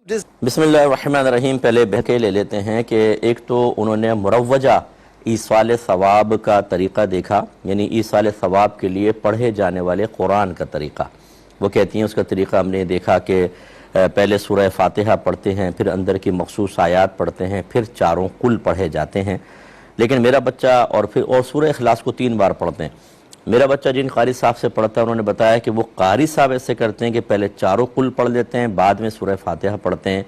بسم اللہ الرحمن الرحیم۔ پہلے بہکے لے لیتے ہیں کہ ایک تو انہوں نے مروجہ ایصال ثواب کا طریقہ دیکھا، یعنی ایصال ثواب کے لیے پڑھے جانے والے قرآن کا طریقہ۔ وہ کہتی ہیں اس کا طریقہ ہم نے دیکھا کہ پہلے سورہ فاتحہ پڑھتے ہیں، پھر اندر کی مخصوص آیات پڑھتے ہیں، پھر چاروں قل پڑھے جاتے ہیں۔ لیکن میرا بچہ اور سورہ اخلاص کو 3 بار پڑھتے ہیں۔ میرا بچہ جن قاری صاحب سے پڑھتا ہے انہوں نے بتایا کہ وہ قاری صاحب ایسے کرتے ہیں کہ پہلے چاروں قل پڑھ لیتے ہیں، بعد میں سورہ فاتحہ پڑھتے ہیں۔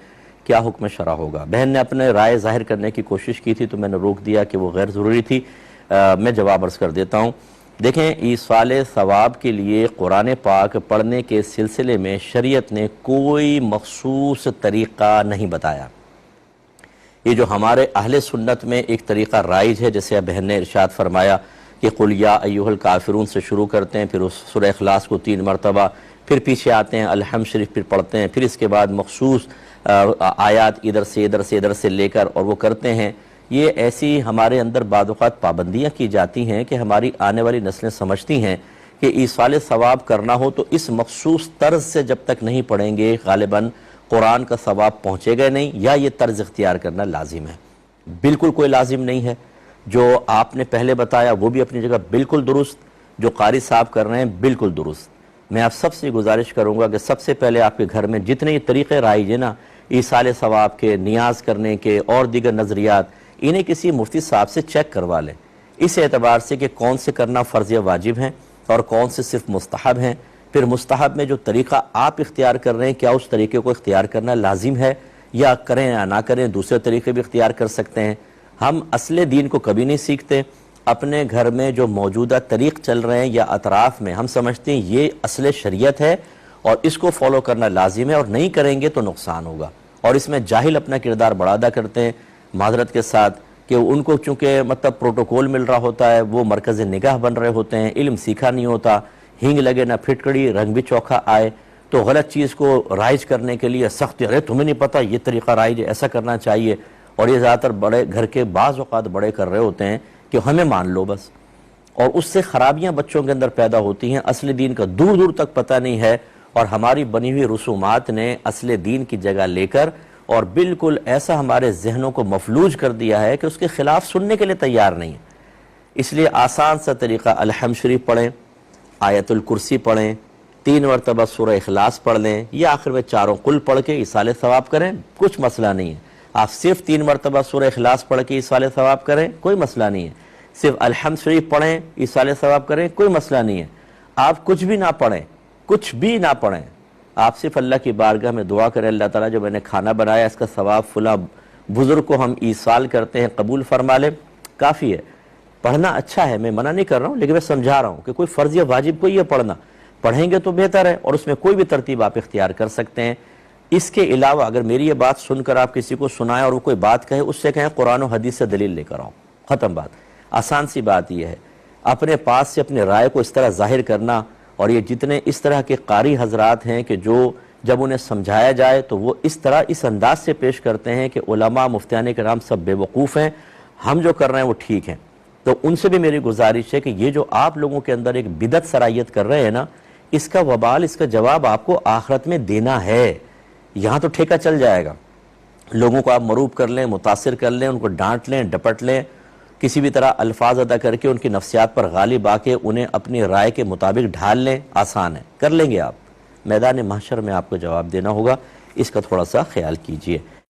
کیا حکم شرع ہوگا؟ بہن نے اپنے رائے ظاہر کرنے کی کوشش کی تھی تو میں نے روک دیا کہ وہ غیر ضروری تھی۔ میں جواب عرض کر دیتا ہوں۔ دیکھیں، ایصال ثواب کے لیے قرآن پاک پڑھنے کے سلسلے میں شریعت نے کوئی مخصوص طریقہ نہیں بتایا۔ یہ جو ہمارے اہل سنت میں ایک طریقہ رائج ہے، جیسے بہن نے ارشاد فرمایا کہ قل یا ایھا الکافرون سے شروع کرتے ہیں، پھر اس سورہ اخلاص کو 3 مرتبہ، پھر پیچھے آتے ہیں الحمد شریف پھر پڑھتے ہیں، پھر اس کے بعد مخصوص آیات ادھر سے لے کر اور وہ کرتے ہیں۔ یہ ایسی ہمارے اندر بعض اوقات پابندیاں کی جاتی ہیں کہ ہماری آنے والی نسلیں سمجھتی ہیں کہ ایصال ثواب کرنا ہو تو اس مخصوص طرز سے جب تک نہیں پڑھیں گے غالباً قرآن کا ثواب پہنچے گا نہیں، یا یہ طرز اختیار کرنا لازم ہے۔ بالکل کوئی لازم نہیں ہے۔ جو آپ نے پہلے بتایا وہ بھی اپنی جگہ بالکل درست، جو قاری صاحب کر رہے ہیں بالکل درست۔ میں آپ سب سے گزارش کروں گا کہ سب سے پہلے آپ کے گھر میں جتنے یہ طریقے رائج ہیں نا ایصال ثواب کے، نیاز کرنے کے اور دیگر نظریات، انہیں کسی مفتی صاحب سے چیک کروا لیں، اس اعتبار سے کہ کون سے کرنا فرض یا واجب ہیں اور کون سے صرف مستحب ہیں۔ پھر مستحب میں جو طریقہ آپ اختیار کر رہے ہیں کیا اس طریقے کو اختیار کرنا لازم ہے، یا کریں یا نہ کریں دوسرے طریقے بھی اختیار کر سکتے ہیں۔ ہم اصل دین کو کبھی نہیں سیکھتے، اپنے گھر میں جو موجودہ طریق چل رہے ہیں یا اطراف میں ہم سمجھتے ہیں یہ اصل شریعت ہے اور اس کو فالو کرنا لازم ہے، اور نہیں کریں گے تو نقصان ہوگا۔ اور اس میں جاہل اپنا کردار بڑا ادا کرتے ہیں معذرت کے ساتھ، کہ ان کو چونکہ پروٹوکول مل رہا ہوتا ہے، وہ مرکز نگاہ بن رہے ہوتے ہیں، علم سیکھا نہیں ہوتا، ہینگ لگے نہ پھٹکڑی، رنگ بھی چوکھا آئے، تو غلط چیز کو رائج کرنے کے لیے سخت، ارے تمہیں نہیں پتہ یہ طریقہ رائج ہے، ایسا کرنا چاہیے۔ اور یہ زیادہ تر بڑے گھر کے بعض اوقات بڑے کر رہے ہوتے ہیں کہ ہمیں مان لو بس، اور اس سے خرابیاں بچوں کے اندر پیدا ہوتی ہیں۔ اصل دین کا دور دور تک پتہ نہیں ہے، اور ہماری بنی ہوئی رسومات نے اصل دین کی جگہ لے کر اور بالکل ایسا ہمارے ذہنوں کو مفلوج کر دیا ہے کہ اس کے خلاف سننے کے لیے تیار نہیں ہے۔ اس لیے آسان سا طریقہ الحمد شریف پڑھیں، آیت الکرسی پڑھیں، 3 مرتبہ سورہ اخلاص پڑھ لیں، یا آخر میں چاروں قل پڑھ کے ایصال ثواب کریں، کچھ مسئلہ نہیں ہے۔ آپ صرف 3 مرتبہ سورہ اخلاص پڑھ کے ایصال ثواب کریں، کوئی مسئلہ نہیں ہے۔ صرف الحمد شریف پڑھیں، ایصال ثواب کریں، کوئی مسئلہ نہیں ہے۔ آپ کچھ بھی نہ پڑھیں، کچھ بھی نہ پڑھیں، آپ صرف اللہ کی بارگاہ میں دعا کریں، اللہ تعالیٰ جو میں نے کھانا بنایا اس کا ثواب فلاں بزرگ کو ہم ایصال کرتے ہیں قبول فرما لے، کافی ہے۔ پڑھنا اچھا ہے، میں منع نہیں کر رہا ہوں، لیکن میں سمجھا رہا ہوں کہ کوئی فرض یا واجب کو یہ پڑھنا، پڑھیں گے تو بہتر ہے، اور اس میں کوئی بھی ترتیب آپ اختیار کر سکتے ہیں۔ اس کے علاوہ اگر میری یہ بات سن کر آپ کسی کو سنائیں اور وہ کوئی بات کہے، اس سے کہیں قرآن و حدیث سے دلیل لے کر آؤں، ختم بات۔ آسان سی بات یہ ہے، اپنے پاس سے اپنے رائے کو اس طرح ظاہر کرنا، اور یہ جتنے اس طرح کے قاری حضرات ہیں کہ جو جب انہیں سمجھایا جائے تو وہ اس طرح اس انداز سے پیش کرتے ہیں کہ علماء مفتیان کرام سب بے وقوف ہیں، ہم جو کر رہے ہیں وہ ٹھیک ہیں، تو ان سے بھی میری گزارش ہے کہ یہ جو آپ لوگوں کے اندر ایک بدعت سرائیت کر رہے ہیں نا، اس کا وبال، اس کا جواب آپ کو آخرت میں دینا ہے۔ یہاں تو ٹھیکہ چل جائے گا، لوگوں کو آپ مروب کر لیں، متاثر کر لیں، ان کو ڈانٹ لیں، ڈپٹ لیں، کسی بھی طرح الفاظ ادا کر کے ان کی نفسیات پر غالب آ کے انہیں اپنی رائے کے مطابق ڈھال لیں، آسان ہے، کر لیں گے آپ۔ میدان محشر میں آپ کو جواب دینا ہوگا، اس کا تھوڑا سا خیال کیجئے۔